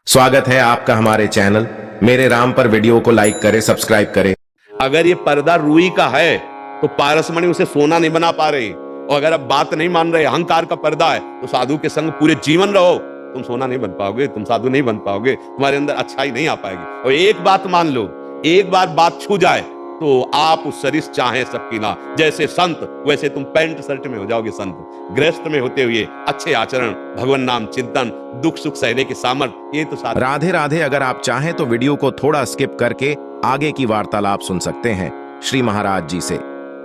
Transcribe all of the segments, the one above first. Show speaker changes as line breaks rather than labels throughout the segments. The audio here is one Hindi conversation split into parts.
स्वागत है आपका हमारे चैनल मेरे राम पर। वीडियो को लाइक करें, सब्सक्राइब करें।
अगर ये पर्दा रुई का है तो पारसमणि उसे सोना नहीं बना पा रहे, और अगर आप बात नहीं मान रहे, अहंकार का पर्दा है, तो साधु के संग पूरे जीवन रहो, तुम सोना नहीं बन पाओगे, तुम साधु नहीं बन पाओगे, तुम्हारे अंदर अच्छाई नहीं आ पाएगी। और एक बात मान लो, एक बार बात छू जाए तो आप उस सरिस चाहे सबकी ना, जैसे संत वैसे तुम पैंट शर्ट में हो जाओगे संत। गृहस्थ में होते हुए अच्छे आचरण, भगवान नाम चिंतन, दुख सुख सहने के सामर्थ्य, ये तो साथ।
राधे राधे। अगर आप चाहें तो वीडियो को थोड़ा स्किप करके आगे की वार्तालाप सुन सकते हैं श्री महाराज जी से।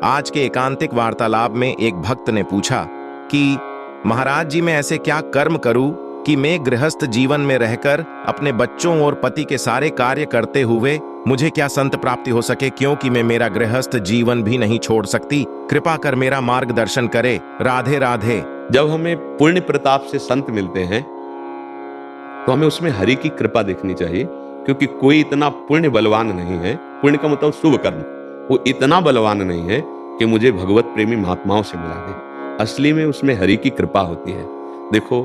आज के एकांतिक वार्तालाप में एक भक्त ने पूछा कि महाराज जी, मैं ऐसे क्या कर्म करूं कि मैं गृहस्थ जीवन में रहकर अपने बच्चों और पति के सारे कार्य करते हुए मुझे क्या संत प्राप्ति हो सके, क्योंकि मैं मेरा गृहस्थ जीवन भी नहीं छोड़ सकती। कृपा कर मेरा मार्गदर्शन करे। राधे राधे।
जब हमें पुण्य प्रताप से संत मिलते हैं तो हमें उसमें हरि की कृपा देखनी चाहिए, क्योंकि कोई इतना पुण्य बलवान नहीं है, पुण्य का मतलब शुभ कर्म, वो इतना बलवान नहीं है कि मुझे भगवत प्रेमी महात्माओं से मिला दे। असली में उसमें हरि की कृपा होती है। देखो,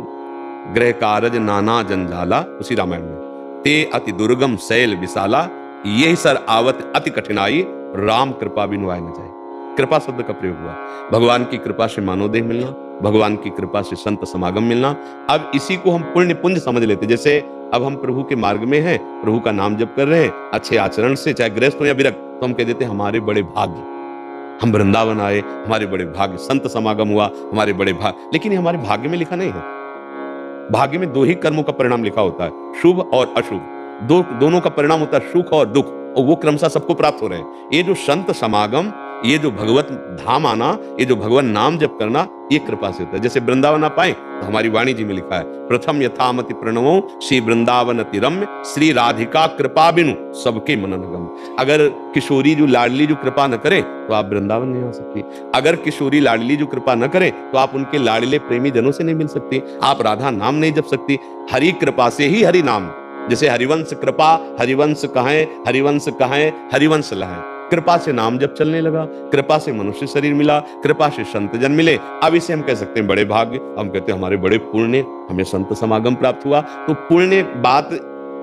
गृह कारज नाना जंजाला, उसी रामायण में, ते अति दुर्गम शैल विशाला, यही सर आवत अति कठिनाई, राम कृपा बिनु आए न जाए। कृपा शब्द का प्रयोग हुआ। भगवान की कृपा से मानवदेह मिलना, भगवान की कृपा से संत समागम मिलना। अब इसी को हम पुण्य पुंज समझ लेते। जैसे अब हम प्रभु के मार्ग में हैं, प्रभु का नाम जप कर रहे हैं, अच्छे आचरण से, चाहे गृहस्थ हो या विरक्त, तो हम कह देते हैं हमारे बड़े भाग्य, हम वृंदावन आए, हमारे बड़े भाग्य, संत समागम हुआ, हमारे बड़े भाग्य। लेकिन ये हमारे भाग्य में लिखा नहीं है। भाग्य में दो ही कर्मों का परिणाम लिखा होता है, शुभ और अशुभ। दोनों का परिणाम होता है सुख और दुख, और वो क्रमशः सबको प्राप्त हो रहे हैं। ये जो संत समागम, ये जो भगवत धाम आना, ये जो भगवान नाम जप करना, ये कृपा से होता है। जैसे वृंदावन आ पाए तो हमारी वाणी जी में लिखा है, प्रथम यथामति प्रणवो श्री वृंदावन अति रम्य, श्री राधिका कृपा बिनु सबके मनन गम। अगर किशोरी जो लाडली जो कृपा न करे तो आप वृंदावन नहीं आ सकती। अगर किशोरी लाडली जो कृपा न करे तो आप उनके लाडले प्रेमी जनों से नहीं मिल सकती, आप राधा नाम नहीं जप सकती। हरि कृपा से ही हरि नाम। जैसे हरिवंश कृपा, हरिवंश कहें, हरिवंश कहें, हरिवंश लहें। कृपा से नाम जब चलने लगा, कृपा से मनुष्य शरीर मिला, कृपा से संत जन मिले। अब इसे हम कह सकते हैं बड़े भाग्य, हम कहते हैं हमारे बड़े पुण्य, हमें संत समागम प्राप्त हुआ। तो पुण्य बात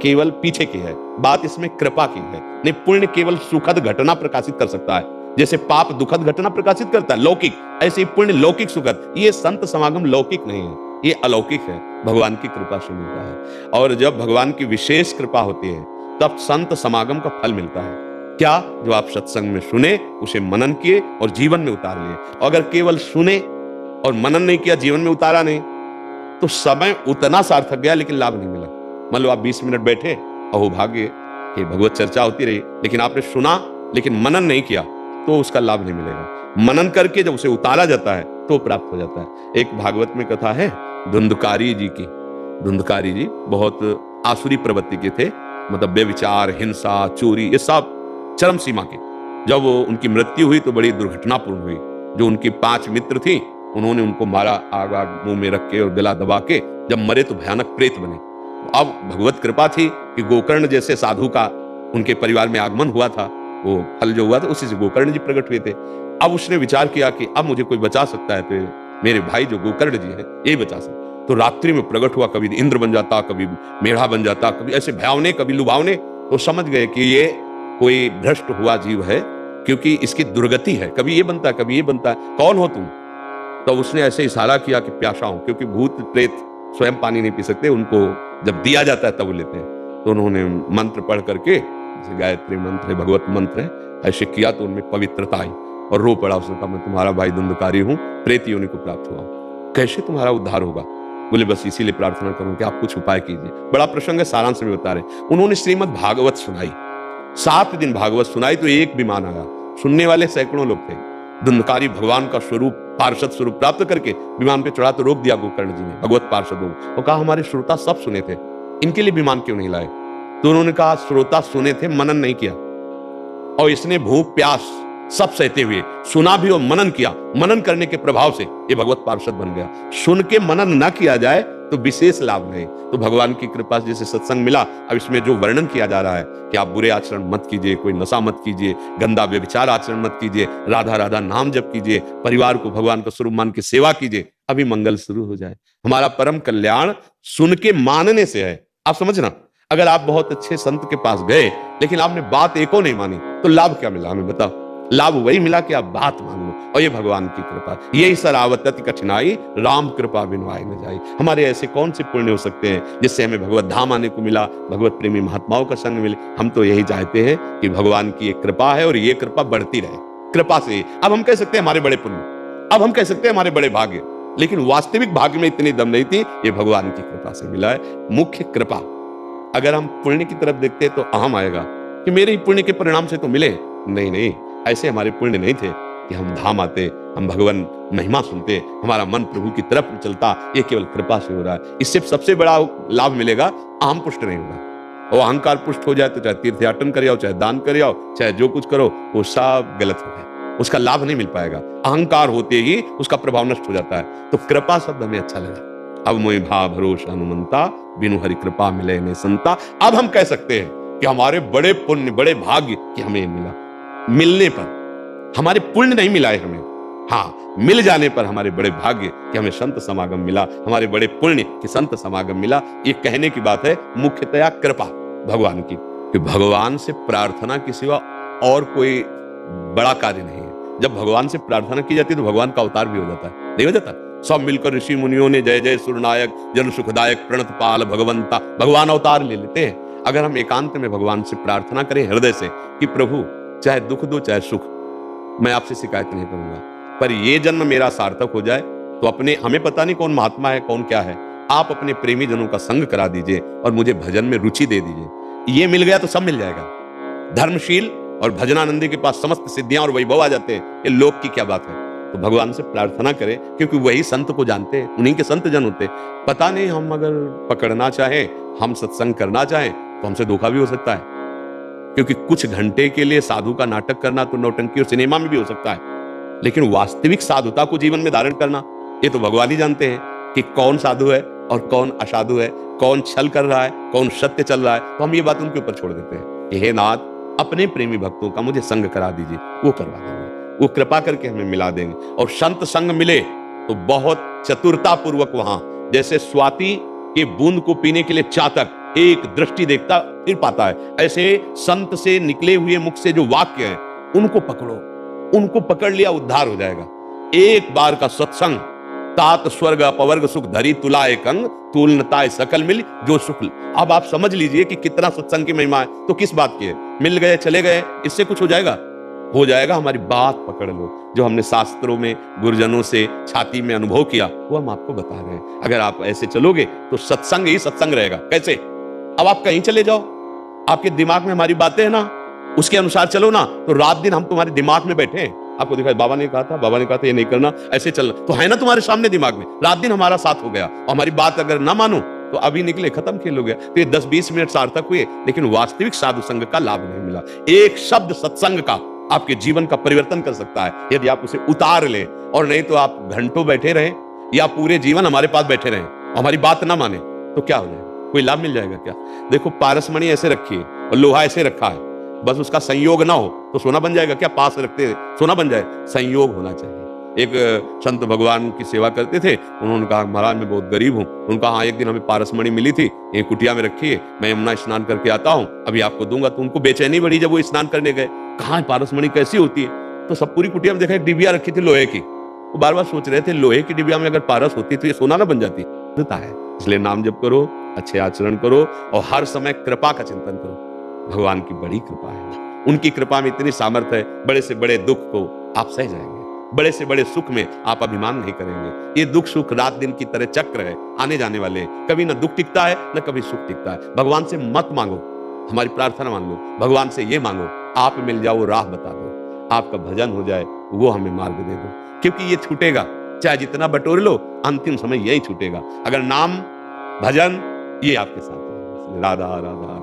केवल पीछे की है, बात इसमें कृपा की है। नहीं, पुण्य केवल सुखद घटना प्रकाशित कर सकता है, जैसे पाप दुखद घटना प्रकाशित करता है लौकिक, ऐसे ही पुण्य लौकिक सुखद। ये संत समागम लौकिक नहीं है, ये अलौकिक है, भगवान की कृपा से मिलता है। और जब भगवान की विशेष कृपा होती है तब संत समागम का फल मिलता है। क्या? जो आप सत्संग में सुने, उसे मनन किए और जीवन में उतार लिए। अगर केवल सुने और मनन नहीं किया, जीवन में उतारा नहीं, तो समय उतना सार्थक गया लेकिन लाभ नहीं मिला। मान लो आप 20 मिनट बैठे, अहो भाग्य कि भगवत चर्चा होती रही, लेकिन आपने सुना लेकिन मनन नहीं किया, तो उसका लाभ नहीं मिलेगा। मनन करके जब उसे उतारा जाता है तो प्राप्त हो जाता है। एक भागवत में कथा है धुंधकारी जी की। धुंधकारी जी बहुत आसुरी प्रवृत्ति के थे, मतलब व्यभिचार, हिंसा, चोरी, ये सब चरम सीमा के। जब वो उनकी मृत्यु हुई तो बड़ी दुर्घटनापूर्ण हुई। जो उनकी 5 मित्र थी, उन्होंने उनको मारा, आग आग मुंह में रख के और गला दबा के। जब मरे तो भयानक प्रेत बने। अब भगवत कृपा थी कि गोकर्ण जैसे साधु का उनके परिवार में आगमन हुआ था, वो फल जो हुआ था उसी से गोकर्ण जी प्रकट हुए थे। अब उसने विचार किया कि अब मुझे कोई बचा सकता है तो मेरे भाई जो गोकर्ण जी हैं, ये बचा सकते। तो रात्रि में प्रकट हुआ, कभी इंद्र बन जाता, कभी मेढ़ा बन जाता, कभी ऐसे भयावने, कभी लुभावने। तो समझ गए कि ये कोई भ्रष्ट हुआ जीव है, क्योंकि इसकी दुर्गति है, कभी ये बनता है, कभी ये बनता है, कौन हो तुम? तो उसने ऐसे इशारा किया कि प्यासा हूं, क्योंकि भूत प्रेत स्वयं पानी नहीं पी सकते, उनको जब दिया जाता है तब वो लेते हैं। तो उन्होंने मंत्र पढ़ करके, जैसे गायत्री मंत्र है, भगवत मंत्र है, ऐसे किया तो उनमें पवित्रता आई और रो पड़ा। उसने कहा, मैं तुम्हारा भाई धुंधकारी हूं, प्रेत योनि को प्राप्त हुआ, कैसे तुम्हारा उद्धार होगा? बोले, बस इसीलिए प्रार्थना करूं कि आप कुछ उपाय कीजिए। बड़ा प्रसंग है, सारांश में बता रहे। उन्होंने श्रीमद् भागवत सुनाई, 7 दिन भागवत सुनाई, तो एक विमान आया। सुनने वाले सैकड़ों लोग थे। धुंधकारी भगवान का स्वरूप, पार्षद स्वरूप प्राप्त करके विमान पे चढ़ा तो रोक दिया गोकर्ण जी ने भगवत पार्षदों को, कहा हमारे श्रोता सब सुने थे, इनके लिए विमान क्यों नहीं लाए? तो उन्होंने कहा, श्रोता सुने थे, मनन नहीं किया, और इसने भूख प्यास सब सहते हुए सुना भी और मनन किया। मनन करने के प्रभाव से ये भगवत पार्षद बन गया। सुन के मनन ना किया जाए तो विशेष लाभ नहीं। तो भगवान की कृपा से जैसे सत्संग मिला, अब इसमें जो वर्णन किया जा रहा है कि आप बुरे आचरण मत कीजिए, कोई नशा मत कीजिए, गंदा व्यभिचार आचरण मत कीजिए, राधा राधा नाम जप कीजिए, परिवार को भगवान का स्वरूप मान के सेवा कीजिए, अभी मंगल शुरू हो जाए। हमारा परम कल्याण सुन के मानने से है, आप समझना, अगर आप बहुत अच्छे संत के पास गए लेकिन आपने बात एको नहीं मानी तो लाभ क्या मिला हमें बताओ? लाभ वही मिला कि आप बात मान लो, और ये भगवान की कृपा। यही सरावत अति कठिनाई, राम कृपा बिनु आए न जाए। हमारे ऐसे कौन से पुण्य हो सकते हैं जिससे हमें भगवत धाम आने को मिला, भगवत प्रेमी महात्माओं का संग मिले? हम तो यही चाहते हैं कि भगवान की एक कृपा है और ये कृपा बढ़ती रहे। कृपा से अब हम कह सकते हैं हमारे बड़े पुण्य, अब हम कह सकते हैं हमारे बड़े भाग्य, लेकिन वास्तविक भाग्य में इतनी दम नहीं थी, ये भगवान की कृपा से मिला है। मुख्य कृपा। अगर हम पुण्य की तरफ देखते तो अहम आएगा कि मेरे ही पुण्य के परिणाम से तो मिले। नहीं नहीं, ऐसे हमारे पुण्य नहीं थे कि हम धाम आते, हम भगवान महिमा सुनते, हमारा मन प्रभु की तरफ चलता। ये केवल कृपा से हो रहा है। इससे सबसे बड़ा लाभ मिलेगा, अहम पुष्ट नहीं होगा। और अहंकार पुष्ट हो जाए तो चाहे तीर्थयाटन कर आओ, चाहे दान कर आओ, चाहे जो कुछ करो, वो सब गलत हो गया, उसका लाभ नहीं मिल पाएगा। अहंकार होते ही उसका प्रभाव नष्ट हो जाता है। तो कृपा शब्द हमें अच्छा लगा। अब मोहि भा भरोसा हनुमंता, बिनु हरि कृपा मिले ने संता। अब हम कह सकते हैं कि हमारे बड़े पुण्य, बड़े भाग्य कि हमें मिला। मिलने पर हमारे पुण्य नहीं मिला है हमें, हाँ, मिल जाने पर हमारे बड़े भाग्य कि हमें संत समागम मिला, हमारे बड़े पुण्य कि संत समागम मिला। ये कहने की बात है मुख्यतया कृपा भगवान की, कि भगवान से प्रार्थना के सिवा और कोई बड़ा कार्य नहीं है। जब भगवान से प्रार्थना की जाती है तो भगवान का अवतार भी हो जाता है, नहीं हो जाता? सब मिलकर ऋषि मुनियों ने जय जय सुरनायक जन सुखदायक प्रणत पाल भगवंता, भगवान अवतार ले लेते हैं। अगर हम एकांत में भगवान से प्रार्थना करें हृदय से कि प्रभु चाहे दुख दो चाहे सुख, मैं आपसे शिकायत नहीं करूंगा, पर ये जन्म मेरा सार्थक हो जाए, तो अपने, हमें पता नहीं कौन महात्मा है कौन क्या है, आप अपने प्रेमी जनों का संग करा दीजिए और मुझे भजन में रुचि दे दीजिए। ये मिल गया तो सब मिल जाएगा। धर्मशील और भजनानंदी के पास समस्त सिद्धियां और वैभव आ जाते हैं। ये लोक की क्या बात है? तो भगवान से प्रार्थना करें, क्योंकि वही संत को जानते हैं, उन्हीं के संत जन होते हैं। पता नहीं, हम अगर पकड़ना चाहें, हम सत्संग करना चाहें तो हमसे धोखा भी हो सकता है, क्योंकि कुछ घंटे के लिए साधु का नाटक करना तो नौटंकी और सिनेमा में भी हो सकता है, लेकिन वास्तविक साधुता को जीवन में धारण करना ये तो भगवान ही जानते हैं कि कौन साधु है और कौन असाधु है, कौन छल कर रहा है, कौन सत्य चल रहा है। तो हम ये बात उनके ऊपर छोड़ देते हैं कि हे नाथ, अपने प्रेमी भक्तों का मुझे संग करा दीजिए, वो करवा देंगे, वो कृपा करके हमें मिला देंगे। और संत संग मिले तो बहुत चतुरता पूर्वक, वहां जैसे स्वाति के बूंद को पीने के लिए चातक एक दृष्टि देखता फिर पाता है, ऐसे संत से निकले हुए मुख से जो वाक्य है उनको पकड़ो, उनको पकड़ लिया उद्धार हो जाएगा। एक बार का सत्संग, तात स्वर्ग अपवर्ग सुख धरी तुला एक अंग, तुलनताय सकल मिल जो सुख। अब आप समझ लीजिए कि कितना सत्संग की महिमा है। तो किस बात की है? मिल गए चले गए, इससे कुछ हो जाएगा? हो जाएगा। हमारी बात पकड़ लो, जो हमने शास्त्रों में गुरुजनों से छाती में अनुभव किया वो हम आपको बता रहे हैं। अगर आप ऐसे चलोगे तो सत्संग ही सत्संग रहेगा। कैसे? अब आप कहीं चले जाओ, आपके दिमाग में हमारी बातें हैं ना, उसके अनुसार चलो ना, तो रात दिन हम तुम्हारे दिमाग में बैठे हैं। आपको दिखाई, बाबा ने कहा था ये नहीं करना, ऐसे चलना, तो है ना तुम्हारे सामने दिमाग में, रात दिन हमारा साथ हो गया। और हमारी बात अगर ना मानो तो अभी निकले, खत्म, खेल हो गया। तो ये 10-20 मिनट सार्थक हुए, लेकिन वास्तविक साधु संग का लाभ नहीं मिला। एक शब्द सत्संग का आपके जीवन का परिवर्तन कर सकता है, यदि आप उसे उतार लें। और नहीं तो आप घंटों बैठे रहें या पूरे जीवन हमारे पास बैठे रहें, हमारी बात ना माने, तो क्या हो जाएगा? कोई लाभ मिल जाएगा क्या? देखो, पारसमणि ऐसे रखी है और लोहा ऐसे रखा है, बस उसका संयोग ना हो तो सोना बन जाएगा क्या? पास रखते सोना बन जाए? संयोग होना चाहिए। एक संत भगवान की सेवा करते थे, उन्होंने कहा महाराज मैं बहुत गरीब हूँ। उनका हाँ, एक दिन हमें पारसमणि मिली थी, एक कुटिया में रखी है, मैं यमुना स्नान करके आता हूँ, अभी आपको दूंगा। तो उनको बेचैनी बढ़ी जब वो स्नान करने गए, कहाँ पारसमणि कैसी होती है? तो सब पूरी कुटिया में देखा, एक डिबिया रखी थी लोहे की। वो बार बार सोच रहे थे, लोहे की डिबिया में अगर पारस होती तो ये सोना ना बन जाती? होता है। इसलिए नाम जप करो, अच्छे आचरण करो और हर समय कृपा का चिंतन करो। भगवान की बड़ी कृपा है, उनकी कृपा में इतनी सामर्थ्य है, बड़े से बड़े दुख को आप सह जाएंगे, बड़े से बड़े सुख में आप अभिमान नहीं करेंगे। ये दुख सुख रात दिन की तरह चक्र है, आने जाने वाले। कभी ना दुख टिकता है न कभी सुख टिकता है। भगवान से मत मांगो, हमारी प्रार्थना मान लो, भगवान से ये मांगो आप मिल जाओ, राह बता दो, आपका भजन हो जाए, वो हमें मार्ग दे दो, क्योंकि ये छूटेगा, चाहे जितना बटोर लो, अंतिम समय यही छूटेगा। अगर नाम भजन ये आपके साथ है। राधा राधा।